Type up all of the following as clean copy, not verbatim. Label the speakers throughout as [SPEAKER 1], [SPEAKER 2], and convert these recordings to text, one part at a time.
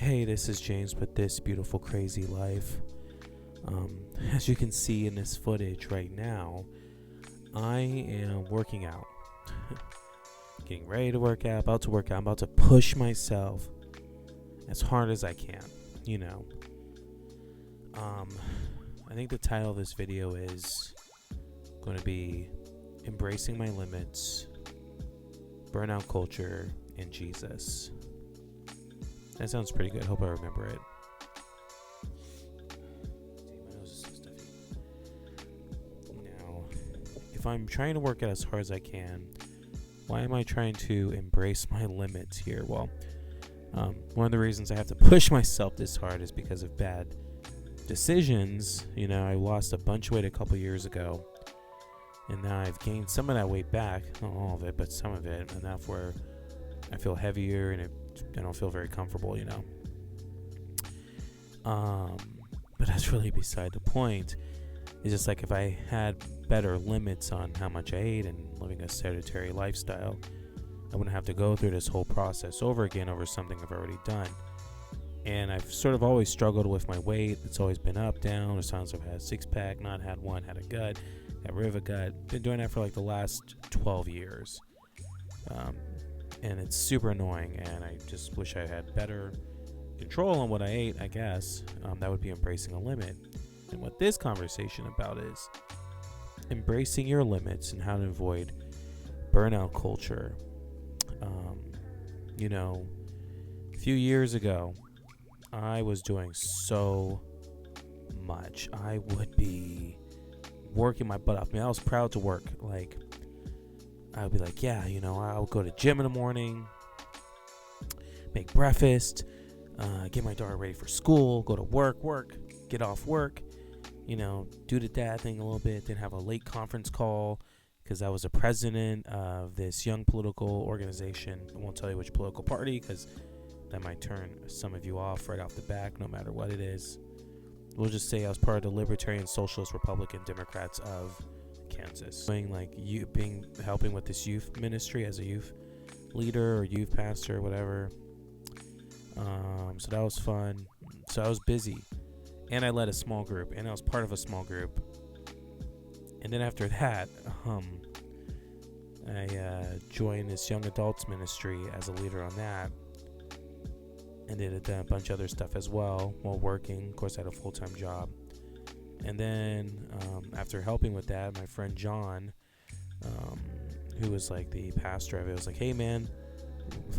[SPEAKER 1] Hey, this is James with This Beautiful Crazy Life. As you can see in this footage right now, I am working out. Getting ready to work out, about to work out. I'm about to push myself as hard as I can, you know. I think the title of this video is going to be Embracing My Limits, Burnout Culture, and Jesus. That sounds pretty good. Hope I remember it. My nose is so stuffy. Now, if I'm trying to work out as hard as I can, why am I trying to embrace my limits here? Well, one of the reasons I have to push myself this hard is because of bad decisions. You know, I lost a bunch of weight a couple years ago, and now I've gained some of that weight back. Not all of it, but some of it, enough where I feel heavier and I don't feel very comfortable, you know. But that's really beside the point. It's just like if I had better limits on how much I ate and living a sedentary lifestyle, I wouldn't have to go through this whole process over again over something I've already done. And I've sort of always struggled with my weight. It's always been up, down. There's times I've had a six-pack, not had one, had a gut, got rid of a gut. Been doing that for like the last 12 years. And it's super annoying, and I just wish I had better control on what I ate, I guess. That would be embracing a limit. And what this conversation about is embracing your limits and how to avoid burnout culture. You know, a few years ago, I was doing so much. I would be working my butt off. I mean, I was proud to work. Like, I'd be like, yeah, you know, I'll go to gym in the morning, make breakfast, get my daughter ready for school, go to work, get off work, you know, do the dad thing a little bit, then have a late conference call because I was a president of this young political organization. I won't tell you which political party because that might turn some of you off right off the back, no matter what it is. We'll just say I was part of the Libertarian Socialist Republican Democrats of Kansas, doing like helping with this youth ministry as a youth leader or youth pastor or whatever. So that was fun. So I was busy, and I led a small group, and I was part of a small group. And then after that, I joined this young adults ministry as a leader on that, and did a bunch of other stuff as well while working. Of course, I had a full-time job. And then after helping with that, my friend John, who was like the pastor of it, was like, hey, man,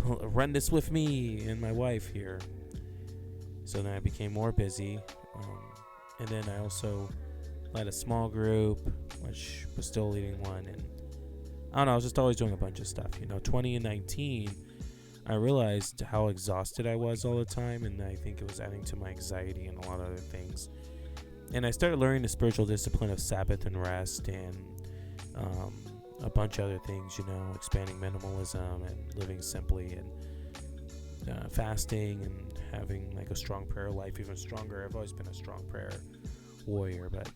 [SPEAKER 1] run this with me and my wife here. So then I became more busy. And then I also led a small group, which was still leading one. And I don't know, I was just always doing a bunch of stuff. You know, 2019, I realized how exhausted I was all the time. And I think it was adding to my anxiety and a lot of other things. And I started learning the spiritual discipline of Sabbath and rest and a bunch of other things, you know, expanding minimalism and living simply and fasting and having like a strong prayer life, even stronger. I've always been a strong prayer warrior, but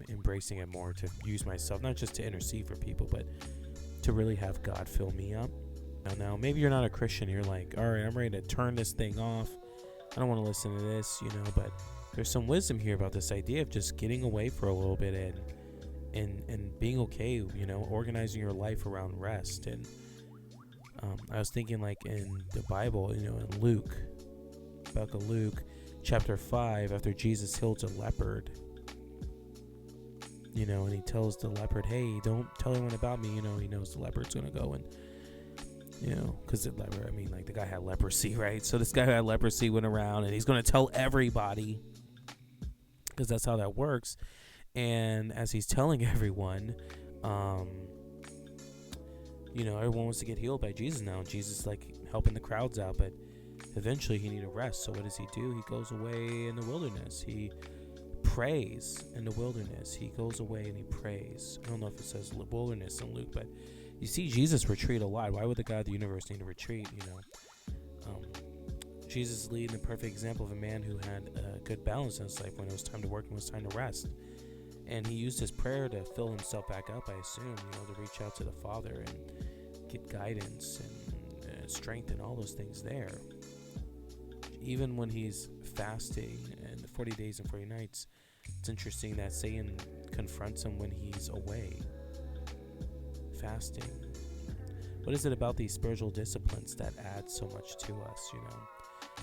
[SPEAKER 1] embracing it more to use myself, not just to intercede for people, but to really have God fill me up. Now, maybe you're not a Christian. You're like, all right, I'm ready to turn this thing off. I don't want to listen to this, you know, but there's some wisdom here about this idea of just getting away for a little bit and being okay, you know, organizing your life around rest. And I was thinking like in the Bible, you know, in Luke, book of Luke, chapter 5, after Jesus heals a leopard, you know, and he tells the leopard, hey, don't tell anyone about me. You know, he knows the leopard's going to go and, you know, because the leopard, I mean, like the guy had leprosy, right? So this guy who had leprosy went around and he's going to tell everybody, because that's how that works. And as he's telling everyone, you know, everyone wants to get healed by Jesus now. Jesus is like helping the crowds out, but eventually he needs a rest. So what does he do? He goes away in the wilderness. He prays in the wilderness. He goes away and he prays. I don't know if it says wilderness in Luke, but you see Jesus retreat a lot. Why would the God of the universe need to retreat, you know? Jesus is leading a perfect example of a man who had a good balance in his life when it was time to work and it was time to rest. And he used his prayer to fill himself back up, I assume, you know, to reach out to the Father and get guidance and strength and all those things there. even when he's fasting and 40 days and 40 nights, it's interesting that Satan confronts him when he's away, fasting. What is it about these spiritual disciplines that add so much to us,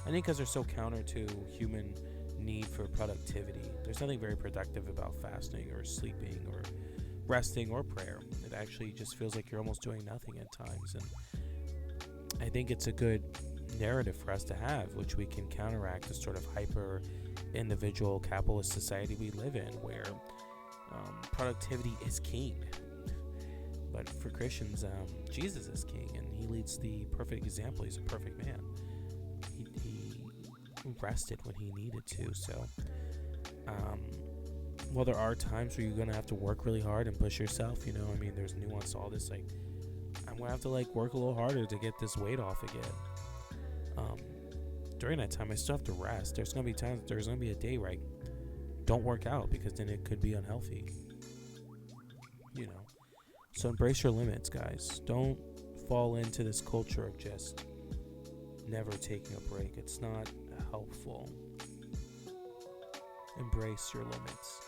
[SPEAKER 1] I think because they're so counter to human need for productivity. There's nothing very productive about fasting or sleeping or resting or prayer. It actually just feels like you're almost doing nothing at times. And I think it's a good narrative for us to have, which we can counteract the sort of hyper individual capitalist society we live in, where productivity is king. But for Christians, Jesus is king, and he leads the perfect example. He's a perfect man. He rested when he needed to. So while there are times where you're going to have to work really hard and push yourself, there's nuance to all this. Like, I'm going to have to work a little harder to get this weight off again. During that time, I still have to rest. There's going to be a day where I don't work out, because then it could be unhealthy. So embrace your limits, guys. Don't fall into this culture of just never taking a break. It's not helpful. Embrace your limits.